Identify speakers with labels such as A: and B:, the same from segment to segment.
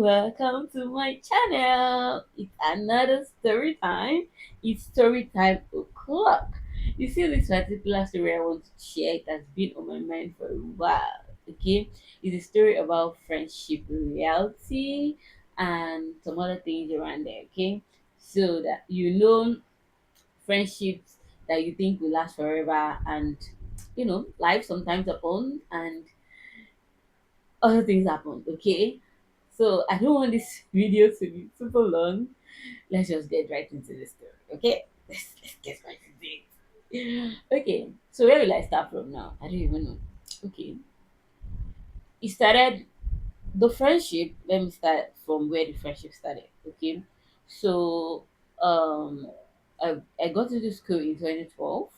A: welcome to my channel. It's another story time. It's story time o'clock. You see, this particular story I want to share, it has been on my mind for a while. Okay, it's a story about friendship, reality, and some other things around there. Okay, so that friendships that you think will last forever, and life sometimes upon and other things happen. Okay, so I don't want this video to be super long. Let's just get right into the story. Okay, let's get right into it. Okay, so where will I start from now? I don't even know. Okay, it started the friendship. Let me start from where the friendship started. Okay, so um I got into school in 2012.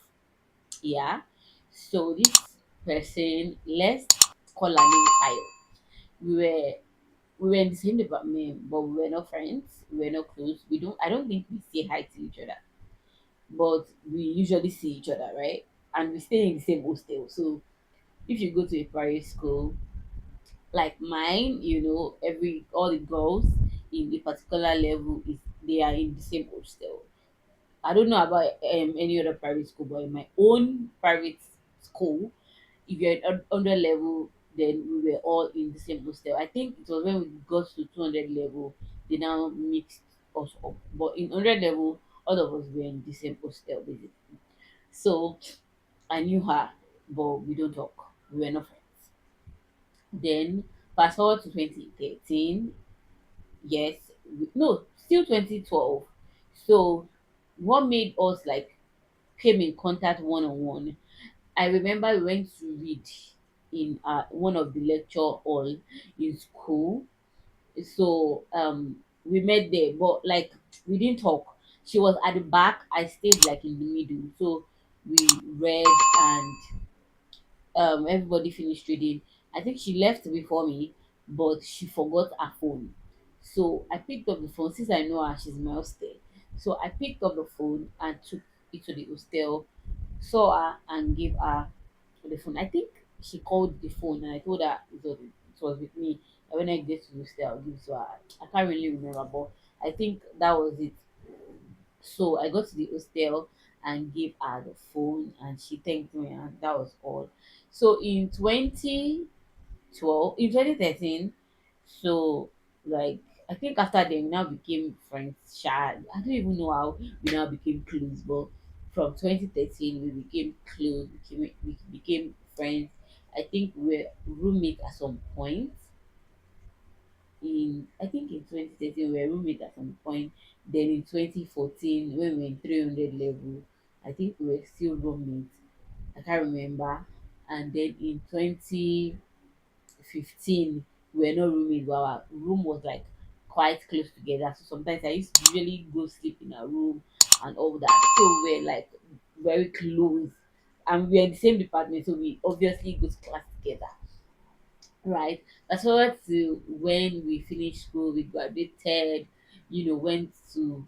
A: Yeah, so this person, let's call her name Tayo. we were we were in the same department, but we were not friends. We were not close. I don't think we say hi to each other, but we usually see each other, right? And we stay in the same hostel. So if you go to a private school like mine, every all the girls in a particular level is they are in the same hostel. I don't know about any other private school, but in my own private school, if you're at 100 level, then we were all in the same hostel. I think it was when we got to 200 level, they now mixed us up. But in 100 level, all of us were in the same hostel, basically. So I knew her, but we don't talk. We were not friends. Then, fast forward to 2013, yes, no, still 2012. So, what made us like came in contact one on one. I remember we went to read in one of the lecture hall in school. So we met there, but like we didn't talk. She was at the back. I stayed like in the middle. So we read and everybody finished reading. I think she left before me, but she forgot her phone. So I picked up the phone since I know her. She's my hostel. So I picked up the phone and took it to the hostel, saw her and gave her the phone. I think she called the phone and I told her it was with me. And when I get to the hostel, I'll give it to her. I can't really remember, but I think that was it. So I got to the hostel and gave her the phone and she thanked me and that was all. So in 2013, so like I think after then we now became friends. Sha, I don't even know how we now became close, but from 2013 we became close, we became friends. I think we were roommates at some point. In 2013 we were roommates at some point. Then in 2014 when we were in 300 level, I think we were still roommates. I can't remember. And then in 2015 we were not roommates, but our room was like quite close together. So sometimes I used to usually go sleep in a room and all that. So we were like very close. And we were in the same department, so we obviously go to class together. Right. That's forward to when we finished school, we graduated, went to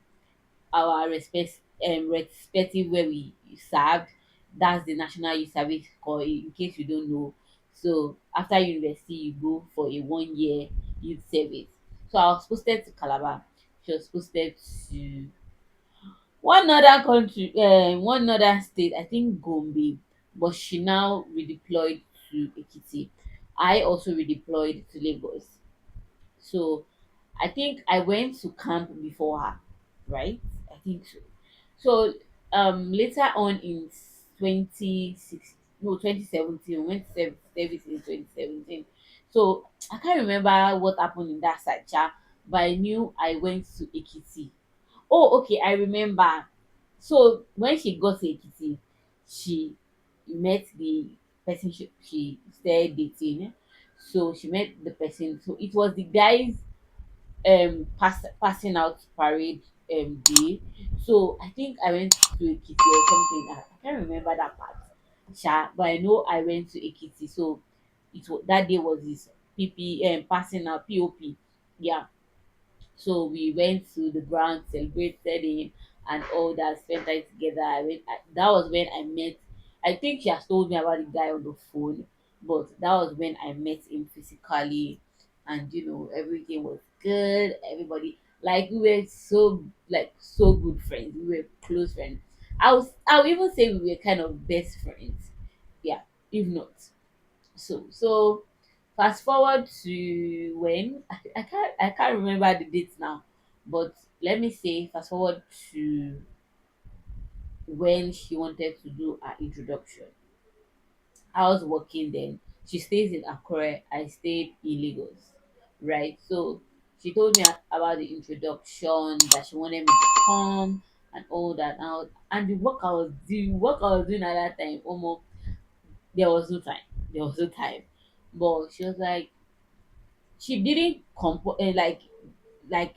A: our respective where we served. That's the National Youth Service Corps, in case you don't know. So after university, you go for a 1 year youth service. So I was posted to Calabar. She was posted to one other country, one other state, I think Gombe, but she now redeployed to Ekiti. I also redeployed to Lagos. So I think I went to camp before her, right? I think so. So later on in 2016, no 2017, we went to service in 2017. So I can't remember what happened in that side, but I knew I went to Ekiti. Oh, okay, I remember. So when she got to Ekiti, she met the person she started dating. So she met the person. So it was the guy's passing out parade day. So I think I went to Ekiti or something. I can't remember that part. But I know I went to Ekiti. So that day was his PP passing out POP. Yeah, so we went to the ground, celebrated him, and all that. Spent time together. That was when I met. I think she has told me about the guy on the phone, but that was when I met him physically. and everything was good. Everybody, like, we were so, like, so good friends. We were close friends. I would even say we were kind of best friends. Yeah, if not. So fast forward to when I can't remember the dates now, but let me say fast forward to when she wanted to do her introduction. I was working then. She stays in Akure. I stayed in Lagos, right? So she told me about the introduction, that she wanted me to come and all that. And the work I was doing at that time, almost, there was no time. There was no time. But she was like, she didn't like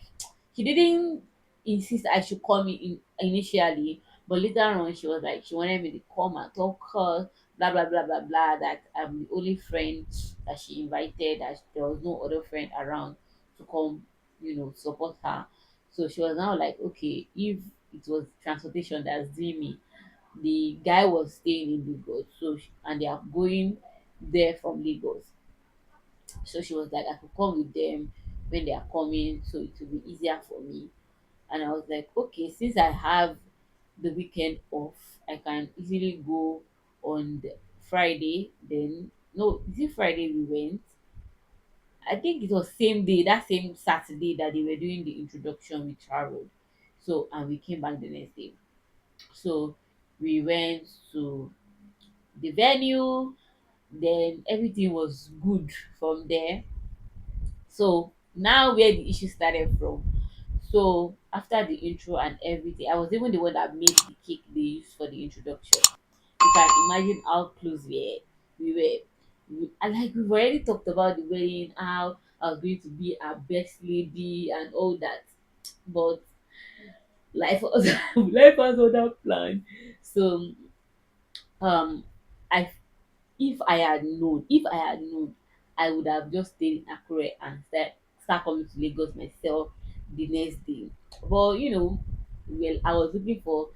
A: she didn't insist I should come in initially, but later on she was like, she wanted me to come and talk her, blah blah blah blah blah, that I'm the only friend that she invited, that there was no other friend around to come, support her. So she was now like, okay, if it was transportation that's doing me, the guy was staying in Lagos, and they are going there from Lagos. So she was like, I could come with them when they are coming, so it will be easier for me. And I was like, okay, since I have the weekend off, I can easily go on the Friday. Then, no, is it Friday we went? I think it was same day, that same Saturday that they were doing the introduction, we traveled. So, and we came back the next day. So we went to the venue, then everything was good from there. So now where the issue started from. So after the intro and everything, I was even the one that made the cake they used for the introduction. You can imagine how close we were. And like, we've already talked about the wedding, how I was going to be our best lady and all that. But life was life was other plan. So um I if I had known, I would have just stayed in Akure and start coming to Lagos myself the next day. But well, I was looking for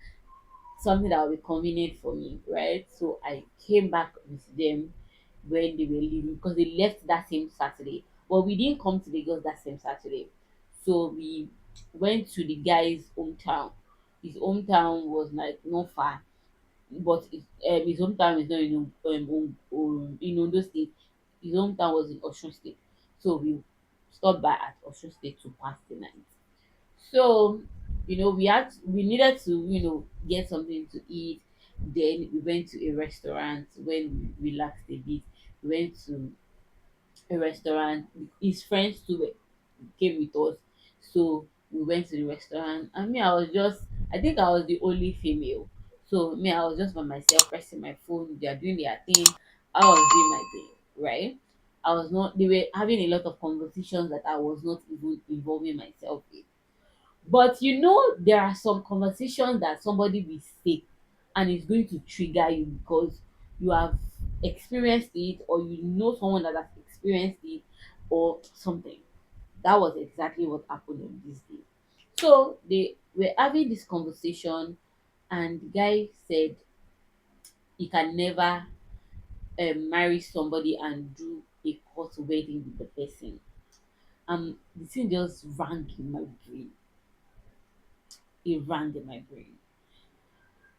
A: something that would be convenient for me, right? So I came back with them when they were leaving, because they left that same Saturday. But we didn't come to Lagos that same Saturday. So we went to the guy's hometown. His hometown was like not far, but his hometown is not in Ondo State. His hometown was in Osun State. So we stopped by at Osun State to pass the night. So we needed to get something to eat. Then we went to a restaurant when we relaxed a bit. We went to a restaurant. His friends too came with us. So we went to the restaurant, and me, I think I was the only female. So me, I was just by myself pressing my phone. They are doing their thing. I was doing my thing, right? I was not, they were having a lot of conversations that I was not even involving myself in. But there are some conversations that somebody will say, and it's going to trigger you because you have experienced it, or someone that has experienced it, or something. That was exactly what happened on this day. So they were having this conversation, and the guy said he can never marry somebody and do a court wedding with the person. The thing just rang in my brain. It rang in my brain.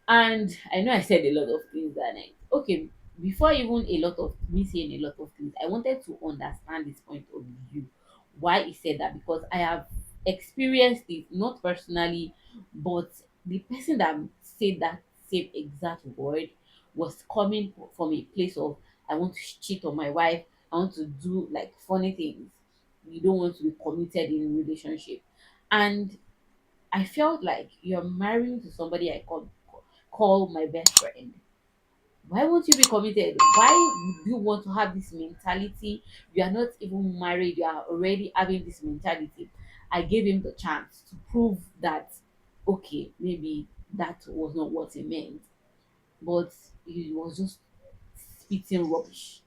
A: And I know I said a lot of things that night. Okay, before even a lot of me saying a lot of things, I wanted to understand his point of view. Why he said that, because I have experienced it, not personally, but the person that said that same exact word was coming from a place of, I want to cheat on my wife, I want to do like funny things. You don't want to be committed in a relationship. And I felt like, you're marrying to somebody I call my best friend. Why won't you be committed? Why would you want to have this mentality? You are not even married, you are already having this mentality. I gave him the chance to prove that, okay, maybe that was not what he meant, but he was just spitting rubbish.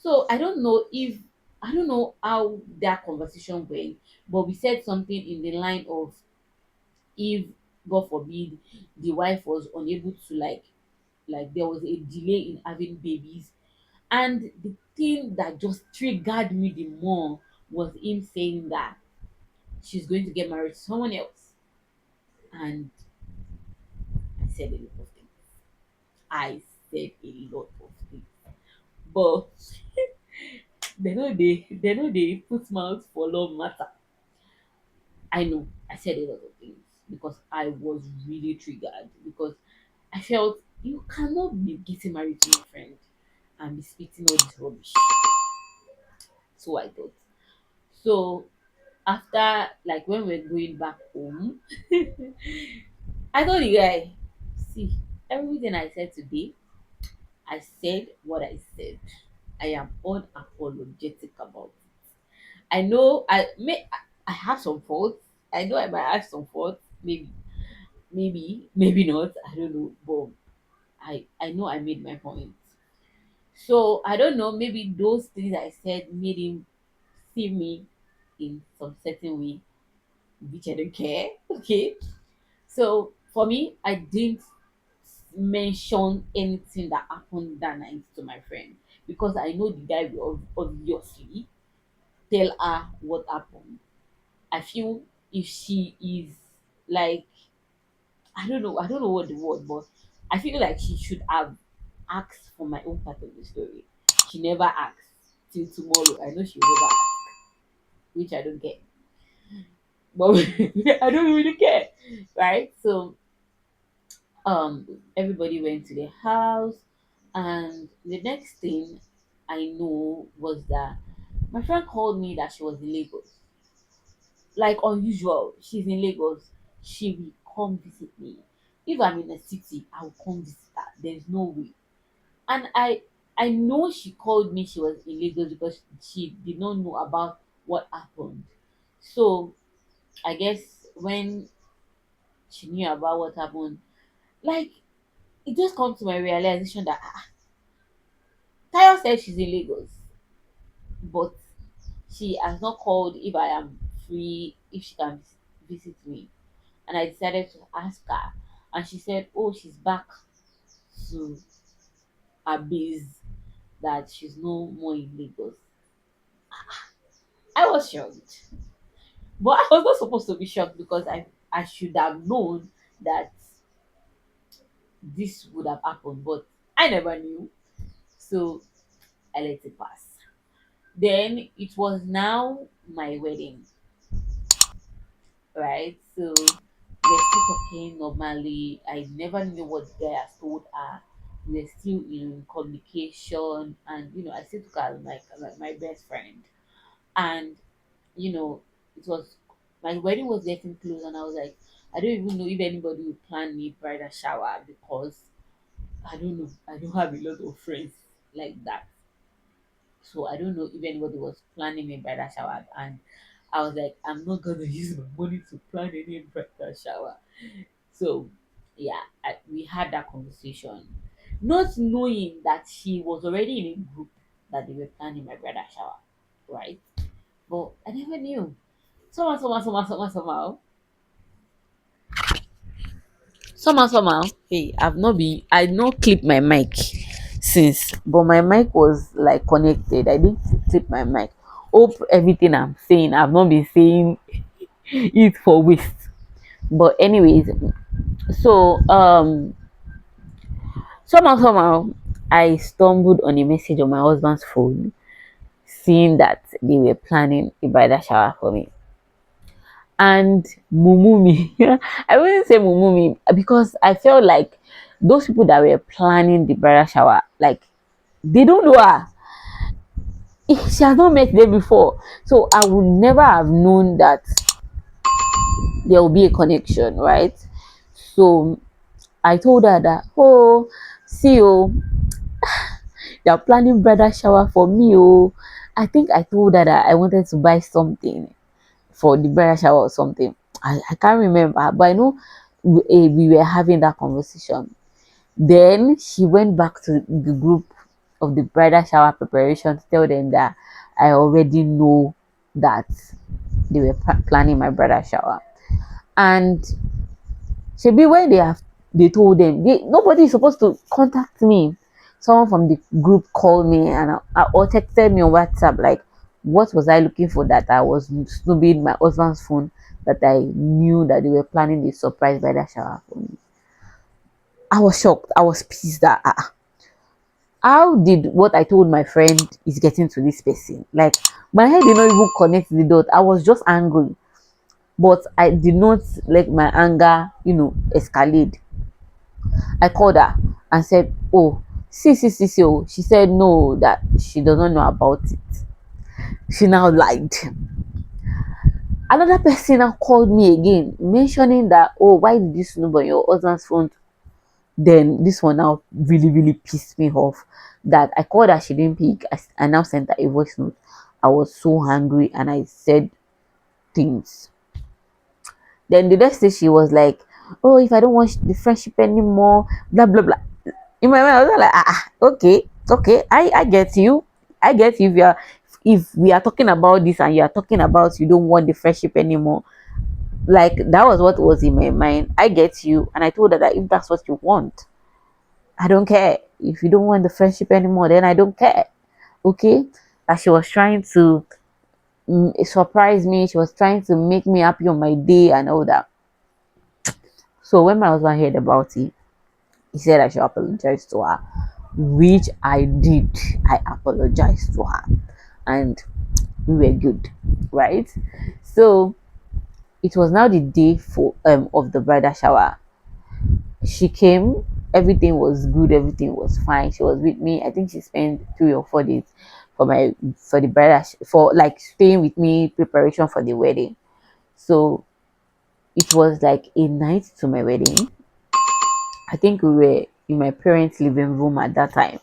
A: So I don't know how that conversation went, but we said something in the line of, if God forbid the wife was unable to, like there was a delay in having babies. And the thing that just triggered me the more was him saying that she's going to get married to someone else. And I said a lot of things. I said a lot of things. But they put mouth for love matter. I know I said a lot of things because I was really triggered because I felt you cannot be getting married to my friend and be spitting all this rubbish. So I thought. So after, like, when we're going back home, I told the guy, see, everything I said today, I said what I said. I am unapologetic about it. I know I have some faults. I know I might have some faults. Maybe not. I don't know. But I know I made my point. So I don't know. Maybe those things I said made him see me in some certain way, which I don't care. Okay. So for me, I didn't mention anything that happened that night to my friend because I know the guy will obviously tell her what happened. I feel if she is like, I don't know what the word, but I feel like she should have asked for my own part of the story. She never asked till tomorrow. I know she will never ask, which I don't get. But I don't really care. Right? So everybody went to the house, and the next thing I know was that my friend called me that she was in Lagos. Like unusual, she's in Lagos. She will come visit me. If I'm in a city, I will come visit her. There's no way. And I know she called me she was in Lagos because she did not know about what happened. So I guess when she knew about what happened, like, it just comes to my realization that Tayo said she's in Lagos, but she has not called if I am free, if she can visit me. And I decided to ask her, and she said, "Oh, she's back to her base, that she's no more in Lagos." I was shocked, but I was not supposed to be shocked because I should have known that this would have happened, but I never knew, so I let it pass. Then it was now my wedding, right? So we're still talking normally. I never knew what the guy has told her. We're still in communication, and I still took her as my best friend. And you know, it was my wedding was getting close, and I was like, I don't even know if anybody would plan me bridal shower because I don't know. I don't have a lot of friends like that. So I don't know if anybody was planning a bridal shower, and I was like, I'm not gonna use my money to plan any bridal shower. So yeah, we had that conversation, not knowing that she was already in a group that they were planning my bridal shower, right? But I never knew. Somehow. Hey, I not clip my mic since, but my mic was like connected. I didn't clip my mic. Hope everything I'm saying, I've not been saying it for waste. But anyways, so somehow I stumbled on a message on my husband's phone, seeing that they were planning a bridal shower for me. And Mumumi, I wouldn't say Mumumi because I felt like those people that were planning the bridal shower, like, they don't know her. She has not met them before, so I would never have known that there will be a connection, right? So I told her that, oh, see, oh, they're planning bridal shower for me. Oh, I think I told her that I wanted to buy something for the bridal shower or something. I can't remember, but I know we were having that conversation. Then she went back to the group of the bridal shower preparation to tell them that I already know that they were planning my bridal shower. And Shebi, when they told them, nobody is supposed to contact me. Someone from the group called me and or texted me on WhatsApp like, What was I looking for that I was snooping my husband's phone, that I knew that they were planning a surprise bridal shower for me? I was shocked. I was pissed that how did what I told my friend is getting to this person? Like, my head did not even connect the dot. I was just angry, but I did not let my anger, escalate. I called her and said, "Oh, see, oh." She said no, that she doesn't know about it. She now lied. Another person now called me again, mentioning that, "Oh, why did you snoop on your husband's phone?" Then this one now really, really pissed me off. That I called her, she didn't pick. I now sent her a voice note. I was so angry and I said things. Then the next day she was like, "Oh, if I don't want the friendship anymore, blah blah blah." In my mind, I was like, okay, okay, I get you. I get you if we are talking about this and you are talking about you don't want the friendship anymore. Like, that was what was in my mind. I get you. And I told her that if that's what you want, I don't care. If you don't want the friendship anymore, then I don't care. Okay? That she was trying to surprise me. She was trying to make me happy on my day and all that. So when my husband heard about it, he said I should apologize to her, which I did. I apologized to her, and we were good, right? So it was now the day for of the bridal shower. She came, everything was good, everything was fine. She was with me. I think she spent 3 or 4 days for the bridal for like staying with me, preparation for the wedding. So it was like a night to my wedding. I think we were in my parents' living room at that time.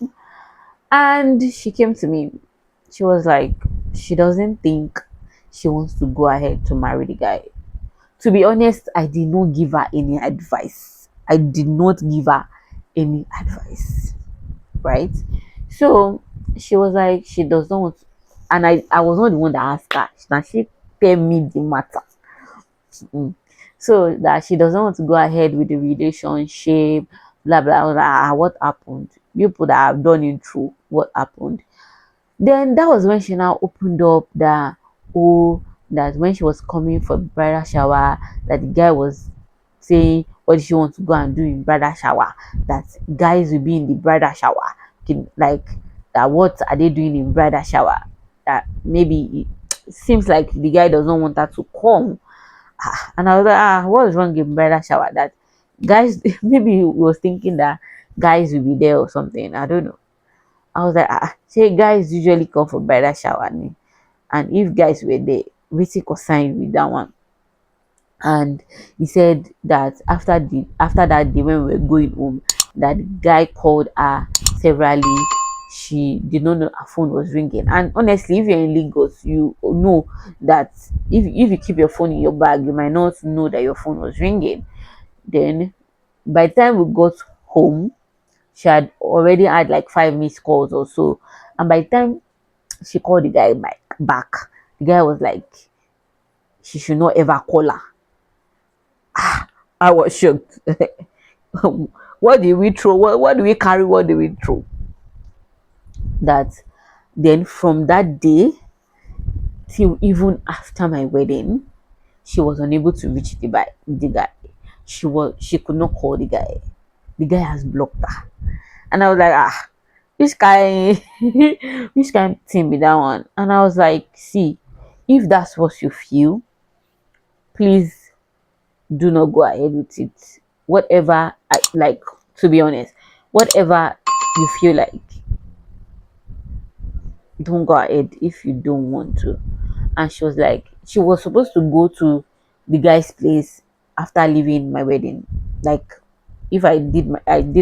A: And she came to me. She was like, she doesn't think she wants to go ahead to marry the guy. To be honest, I did not give her any advice. I did not give her any advice. Right? So she was like, she does not want to, and I was not the one that asked her. Now she tell me the matter. Mm. So that she doesn't want to go ahead with the relationship, blah blah blah. What happened? People that have done it through, what happened? Then that was when she now opened up that, oh, that when she was coming for bridal shower, that the guy was saying, what did she want to go and do in bridal shower? That guys will be in the bridal shower. Okay, like, that what are they doing in bridal shower? That maybe it seems like the guy doesn't want her to come. And I was like, what is wrong in bridal shower? That guys, maybe he was thinking that guys will be there or something. I don't know. I was like, say guys usually come for bridal shower, and if guys were there, we take a sign with that one. And he said that after that day when we were going home, that the guy called her severally. She did not know her phone was ringing. And honestly, if you're in Lagos, you know that if you keep your phone in your bag, you might not know that your phone was ringing. Then by the time we got home, she had already had like 5 missed calls or so. And by the time she called the guy back, the guy was like, she should not ever call her. I was shocked. What did we throw? What do we carry? What do we throw? That then from that day till even after my wedding, she was unable to reach the guy. She could not call the guy. The guy has blocked her. And I was like, which guy which kind of thing be that one? And I was like, see, if that's what you feel, please do not go ahead with it. Whatever like, to be honest, whatever you feel like, don't go ahead if you don't want to. And she was like, she was supposed to go to the guy's place after leaving my wedding. Like, if I did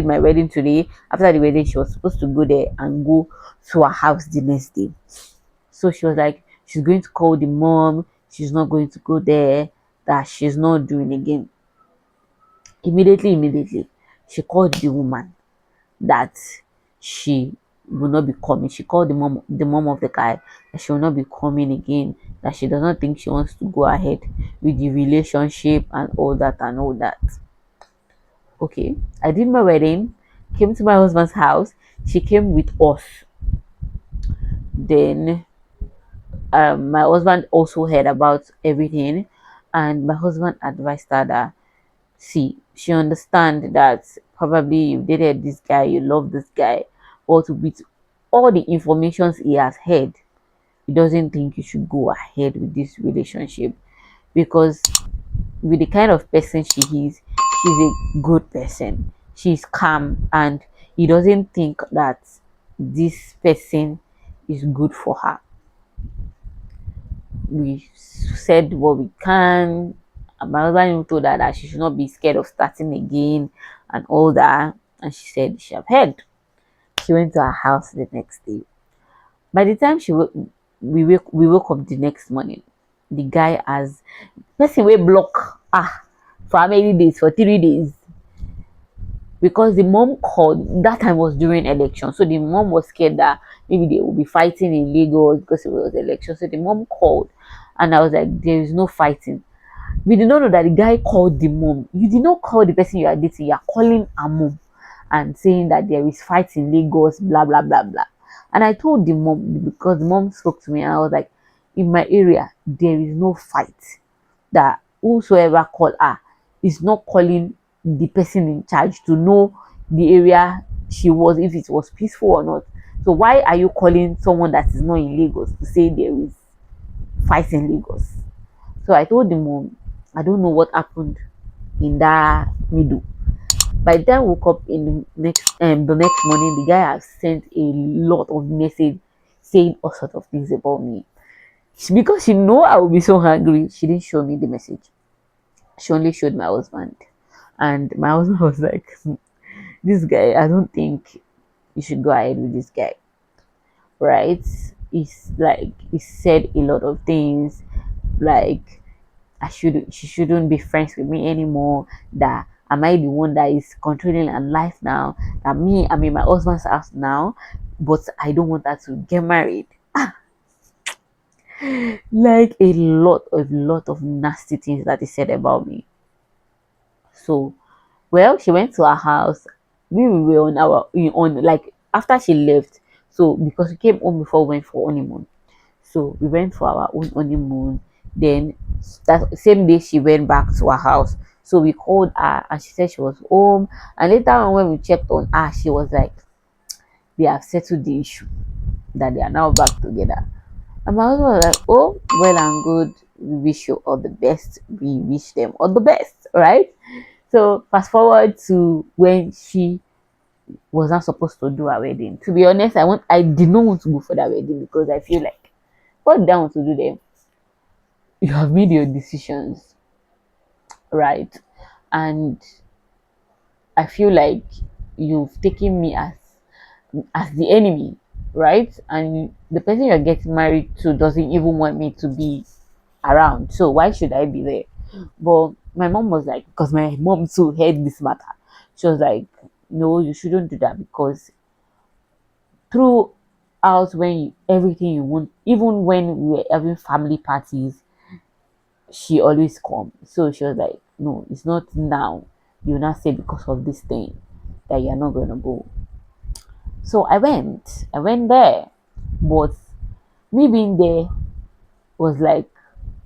A: my wedding today, after the wedding she was supposed to go there and go to her house the next day. So she was like, she's going to call the mom, she's not going to go there, that she's not doing again. Immediately, she called the woman that she will not be coming. She called the mom of the guy, that she will not be coming again, that she does not think she wants to go ahead with the relationship and all that and all that. Okay, I did my wedding, came to my husband's house. She came with us. Then my husband also heard about everything, and my husband advised her that, see, she understand that probably you dated this guy, you love this guy, but with all the informations he has heard, he doesn't think you should go ahead with this relationship, because with the kind of person she is, she's a good person. She's calm, and he doesn't think that this person is good for her. We said what we can. And my husband even told her that she should not be scared of starting again and all that. And she said she have heard. She went to her house the next day. By the time we woke up the next morning, the guy has person will block for how many days? For 3 days. Because the mom called, that time was during election, so the mom was scared that maybe they will be fighting in Lagos because it was election. So the mom called, and I was like, there is no fighting. We did not know that the guy called the mom. You did not call the person you are dating, you are calling a mom and saying that there is fight in Lagos, blah blah blah blah. And I told the mom, because the mom spoke to me, and I was like, in my area there is no fight, that whosoever call her is not calling the person in charge to know the area she was, if it was peaceful or not. So why are you calling someone that is not in Lagos to say there is fight in Lagos? So I told the mom, I don't know what happened in that middle. By the time I woke up in the next morning, the guy has sent a lot of message saying all sorts of things about me. Because she know I will be so angry, she didn't show me the message. She only showed my husband. And my husband was like, this guy, I don't think you should go ahead with this guy. Right? It's like he said a lot of things, like she shouldn't be friends with me anymore. That am I the one that is controlling her life now? That me, I'm in my husband's house now, but I don't want her to get married. Like a lot of nasty things that he said about me. So, well, she went to her house. We were on our on like after she left. So because we came home before we went for honeymoon. So we went for our own honeymoon. Then that same day she went back to her house. So we called her and she said she was home. And later on when we checked on her, she was like, they have settled the issue, that they are now back together. And my husband was like, oh, well and good. We wish you all the best. We wish them all the best, right? So fast forward to when she was not supposed to do her wedding. To be honest, I did not want to go for that wedding, because I feel like, what do I want to do there? You have made your decisions, right? And I feel like you've taken me as the enemy, right? And the person you're getting married to doesn't even want me to be around. So why should I be there? But my mom was like, because my mom too heard this matter. She was like, no, you shouldn't do that, because throughout everything you want, even when we were having family parties, she always come. So she was like, no, it's not now. You not say because of this thing that you're not gonna go. So I went there, but me being there was like,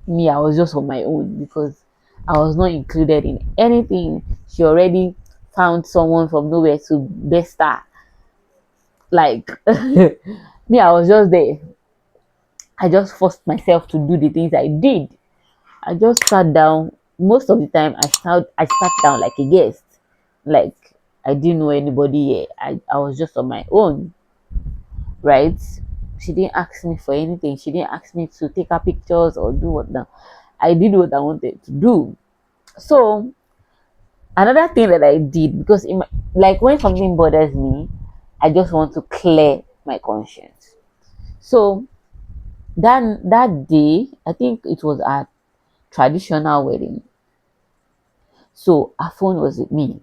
A: me, I was just on my own, because I was not included in anything. She already found someone from nowhere to best her. Like me, I was just there. I just forced myself to do the things I did. I just sat down. Most of the time I sat down like a guest. Like I didn't know anybody here. I was just on my own, right? She didn't ask me for anything. She didn't ask me to take her pictures or do what now. I did what I wanted to do. So another thing that I did, because like when something bothers me, I just want to clear my conscience. So that day, I think it was a traditional wedding. So her phone was with me,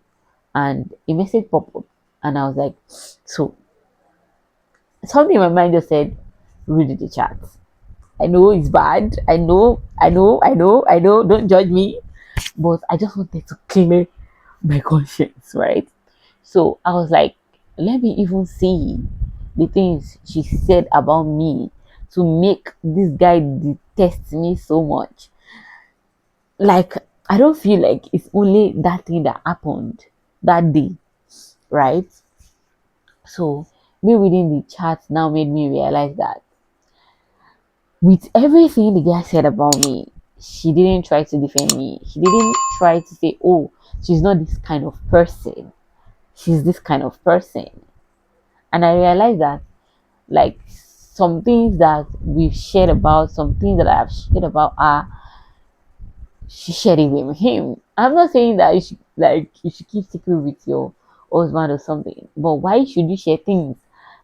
A: and a message popped up, and I was like, so something in my mind just said, read the chat. I know it's bad. I know. Don't judge me. But I just wanted to clear my conscience, right? So I was like, let me even see the things she said about me, to make this guy detest me so much. Like, I don't feel like it's only that thing that happened that day, right? So me reading the chat now made me realize that with everything the guy said about me, she didn't try to defend me. She didn't try to say, oh, she's not this kind of person. She's this kind of person. And I realized that, like, some things that we've shared about, some things that I've shared about are she shared it with him. I'm not saying that you should keep secret with your husband or something, but why should you share things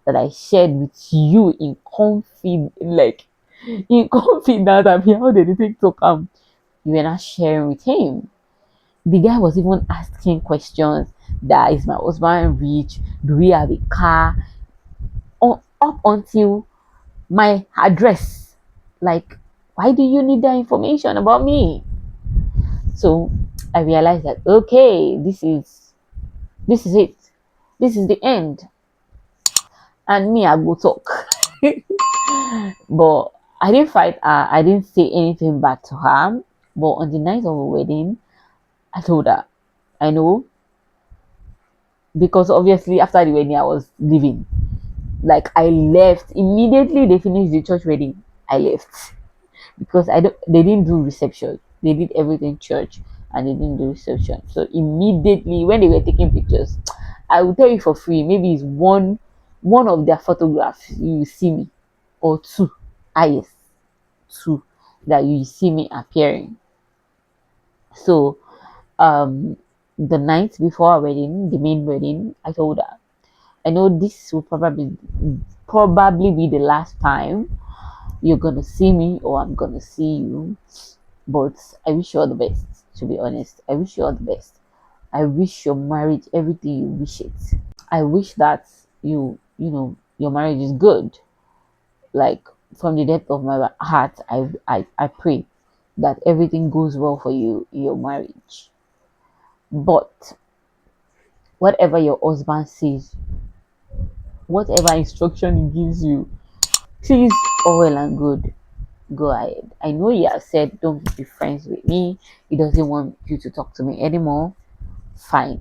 A: that I shared with you in confidence? I mean, how did the TikTok come? You were not sharing with him. The guy was even asking questions. That is my husband rich? Do we have a car? Up until my address. Like, why do you need that information about me? So I realized that, okay, this is it. This is the end. And me, I go talk. But I didn't fight her. I didn't say anything back to her. But on the night of the wedding, I told her, I know, because obviously after the wedding I was leaving. Like, I left immediately they finished the church wedding. I left because I don't. They didn't do reception. They did everything church, and they didn't do reception. So immediately when they were taking pictures, I will tell you for free. Maybe it's one of their photographs you will see me, or two. Ah, yes, two that you see me appearing. So the night before our wedding, the main wedding, I told her, I know this will probably be the last time you're gonna see me or I'm gonna see you. But I wish you all the best, to be honest. I wish you all the best. I wish your marriage everything you wish it. I wish that your marriage is good. Like, from the depth of my heart, I pray that everything goes well for you in your marriage. But whatever your husband says, whatever instruction he gives you, please, all well and good, go ahead. I know he has said don't be friends with me. He doesn't want you to talk to me anymore. Fine.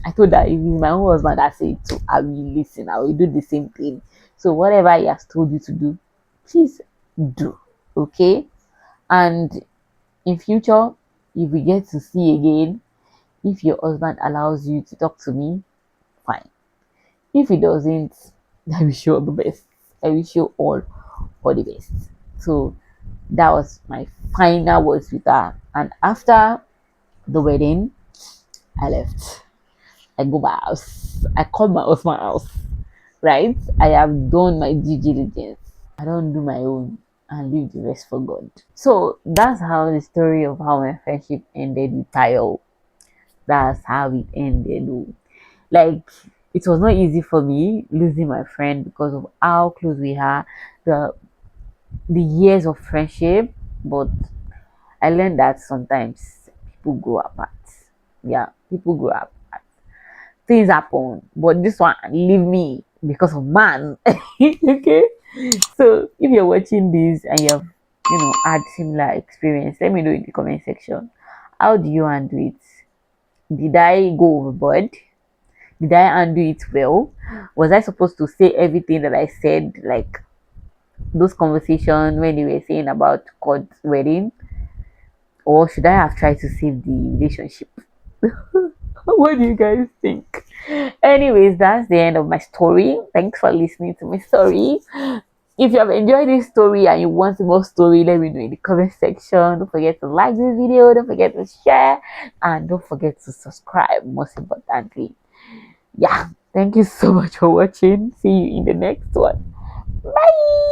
A: I told that if it's my own husband that said it too, I will listen. I will do the same thing. So whatever he has told you to do, please do. Okay? And in future, if we get to see again, if your husband allows you to talk to me, fine. If he doesn't, I wish you all the best. I wish you all the best. So that was my final words with her. And after the wedding, I left. I go my house. I call my husband house. Right? I have done my due diligence. I don't do my own and leave the rest for God. So that's how the story of how my friendship ended with Tayo. That's how it ended. Like, it was not easy for me losing my friend because of how close we are, the years of friendship. But I learned that sometimes people grow apart. Yeah, people grow apart. Things happen, but this one leave me because of man. Okay. So if you're watching this and you have, had similar experience, let me know in the comment section. How do you handle it? Did I go overboard? Did I handle it well? Was I supposed to say everything that I said, like those conversations when they were saying about God's wedding? Or should I have tried to save the relationship? What do you guys think? Anyways, that's the end of my story. Thanks for listening to my story. If you have enjoyed this story and you want more story, let me know in the comment section. Don't forget to like this video, don't forget to share, and don't forget to subscribe, most importantly. Yeah, thank you so much for watching. See you in the next one. Bye.